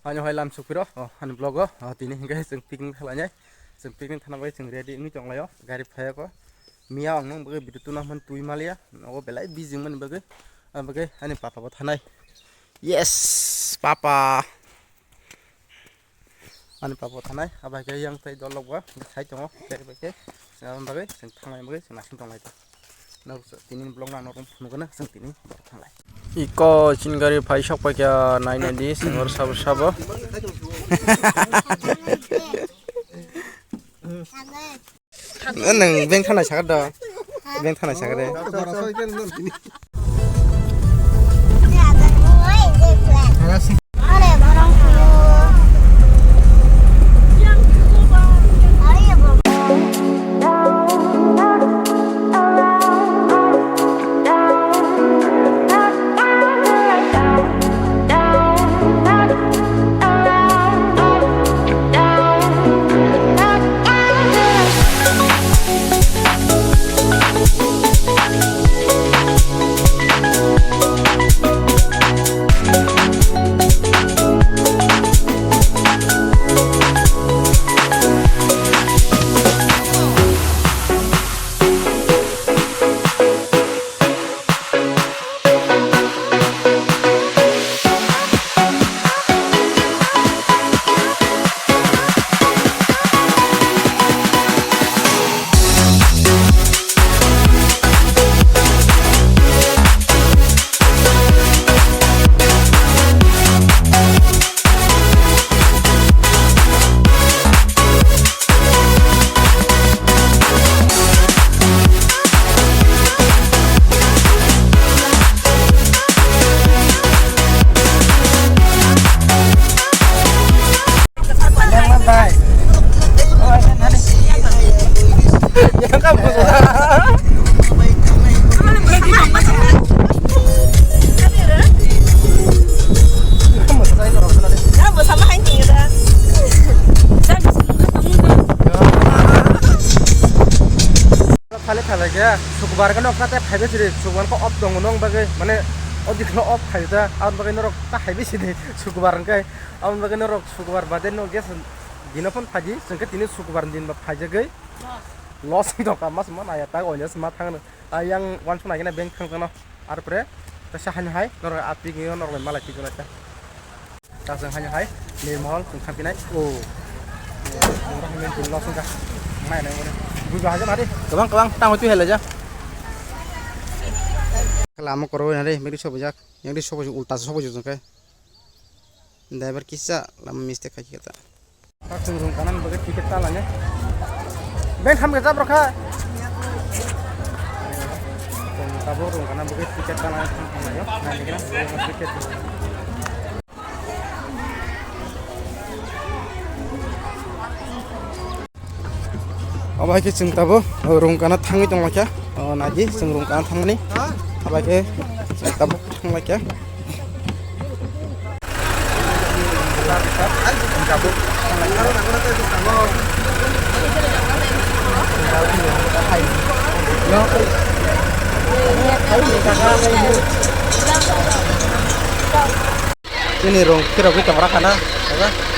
hanya hai lam supiro han blogo tini hingga जों picnic खालामनाय जों picnic थानाबाय जों ready ngi jonglayo gari phaya ko miya ang nang bage bidu na man tui malia o belai bijing man bage bage ani papa ba thanai yes papa ani papa thanai abai ge yang tai dolok ba sai tongo gari bage ang bage जों थांनाय bage जों nasin tonglai na tini blog na no nugana जों tini थांलाय iko chingari phai sok pa kya nai nai di singor sab sabo nang beng thana sagad da beng thana sagad de sukubar kan okna te phaibe sire sukubar ko op dong nong bage mane odiklo op phaida aun bage norok ta phaibe sire sukubar kai aun bage norok sukubar bade no ges dinapon phaji sengke tini sukubar din ba phaje gai loss do ka mas man aya ta oines ma thang yang wan suna gena bank thang no ar pore ta sahan hai norok api ge norok malai ti gona ta sang han hai ni mall tung khampinai o norok men tin loss ka mai nai ngone buja aja mari kabang tang tu hela ja lama koro nare meri sobojak yang di soboj ulta soboj jongkai driver kisa lama mistake kaki kata tak sunggung kanan bagi tiket talanya ben ham kita broka tabur kanan bagi tiket talanya ayo nanti kena tiket apa ke sing tabo rong kana thangi tong lakya naji sing rong kana thangni apa ke tabo thang lakya tabo ini rong kira kita orang kana apa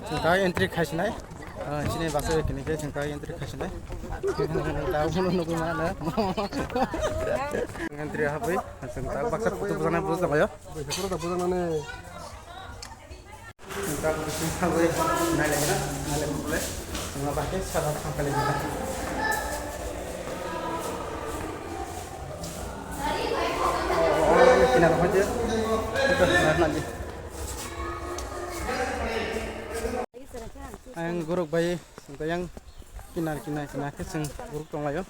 Sengkai entry khasnai sini basa kini ke sengkai entry khasnai tahu pun nunggu mana entry apa sengkai basa putu pusana putu sama ya putu tak putu mana sengkai putu sama ya nai boleh nggak pakai salah sampai lagi Kina apa aja? Itu nanti. Yang guruk bayi, untuk yang kina keseng guruk tong layo.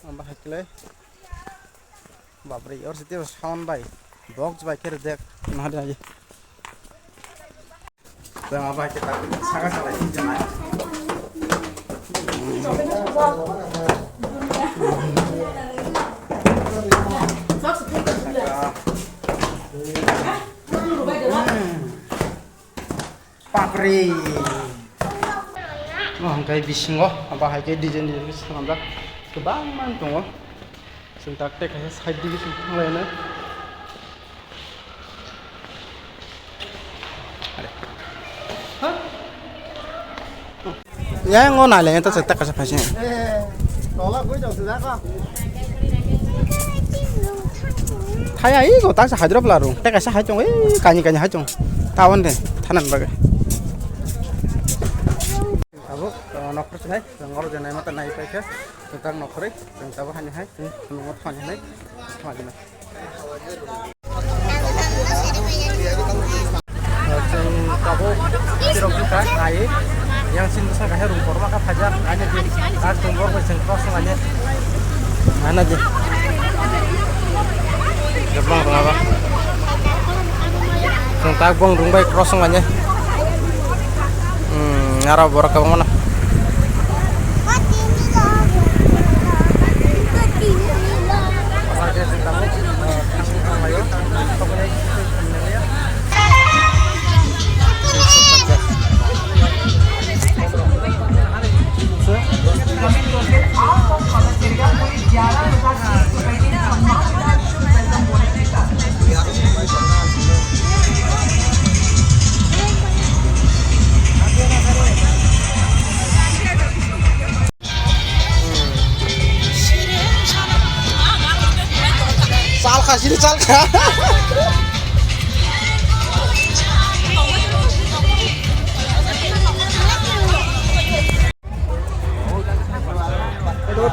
Ambah hakilai. Babri, or setiap sound bayi. Box bayi kira dek, nah ada aja. Dan apa kita sangat jangan. Papri. Oh, kayak bising oh, apa kayak desain sekarang kebangan tuh oh. Sentak tek kayak side di sini lainnya. Hah? Ya ngon nale itu sentak kasih pasien. Tolak gue jauh sudah kok. Kayak ini tak sah hadir pelarung. Tek kasih hacung, kanya hacung. Tawan deh, tanan bagai. Abu, nokor sih, ngor jangan mata naik pakai. Tentang nokor, tentang hanya hai, nunggu hanya naik, macam mana? Kamu kira kita naik, yang sini saya kahar rumpor maka fajar hanya di as rumpor bercengkros hanya mana aja. Gerbang apa? Tentang buang rumbai crossing aja. Ngarap borak ke mana? Sini salka.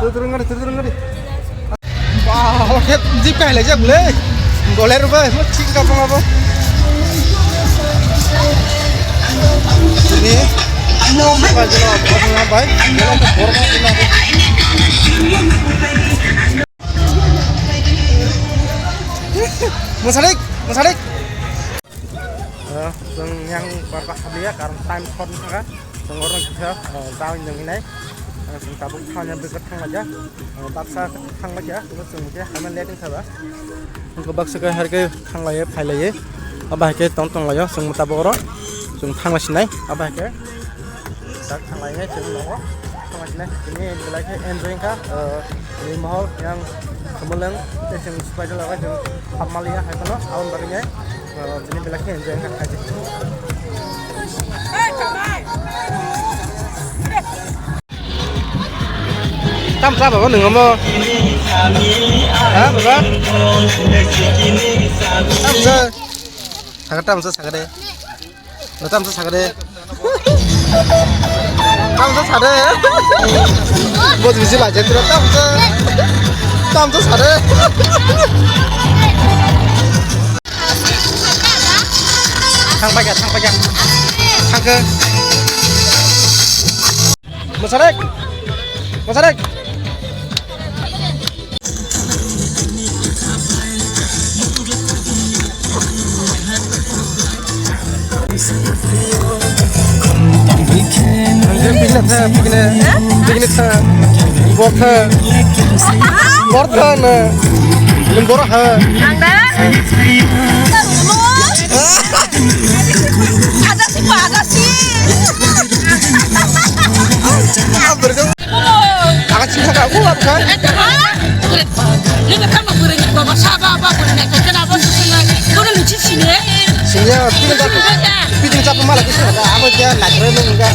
Turun ngari. Wah, lihat jeep kayak aja boleh. Boleh rupa, mau cing apa? Ini. Apa jelas? Apa ngapain? Jalan ke formal kenapa? Musalik. Yang berbahaya ya karena time zone kan, orang bisa tahu yang ini. Kita bukan hanya berketang aja, paksa ketang aja, terus kemudian kami lihatin saja. Untuk baksa ke harga tang lagi, pay lagi, apa ke tong lagi, semua tabur orang, semua tang lagi naik, apa ke, tang lagi semua orang, tang lagi naik. Ini lagi enjoy kah, ini mahal yang kemudian yang supaya lagi yang Amalia, apa no, awal baginya, ini lagi enjoy kah aja. Tam sao bảo đừng có hả bà tam sao thằng sao đây nó tam sao đây 뭐 gì lại chết tam sao đây thằng bạch thằng cơ một sao đây Begini ta, bortha, na, borah. Ada sih. Agak cinta aku kan? Ini kan mau beri bawa apa kenapa sudah lucu sini? Sini, bikin cap malah bisa. Aku jangan nak renung enggak.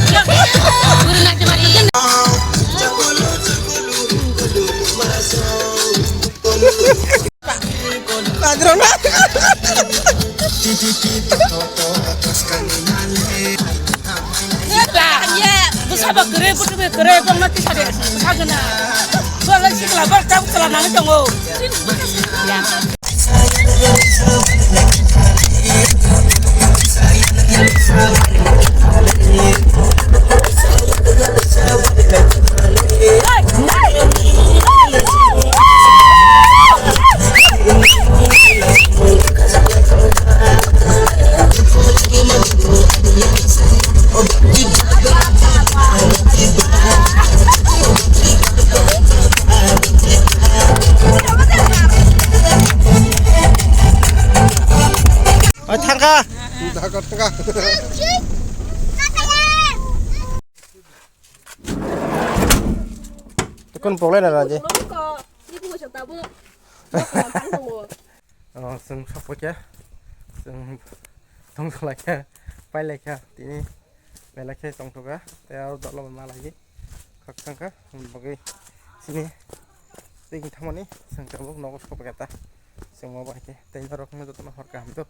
Sabar kere, bang mati saja. Sagana. Soalnya si kelabar, kamu celana dong. Ya. Takut enggak? Con phố lên là gì? Sừng sọc với kia, sừng tông lại kia, bay lại kia, tí này, bay lại kia tông thôi cả, theo đó là mà lại gì, khắc sang cả, bagi sini, tinggi thăm này, sừng trong lúc nó có sọc cái ta, sừng mau bay kia, tay nó rок nó tụt nó hot cam tu.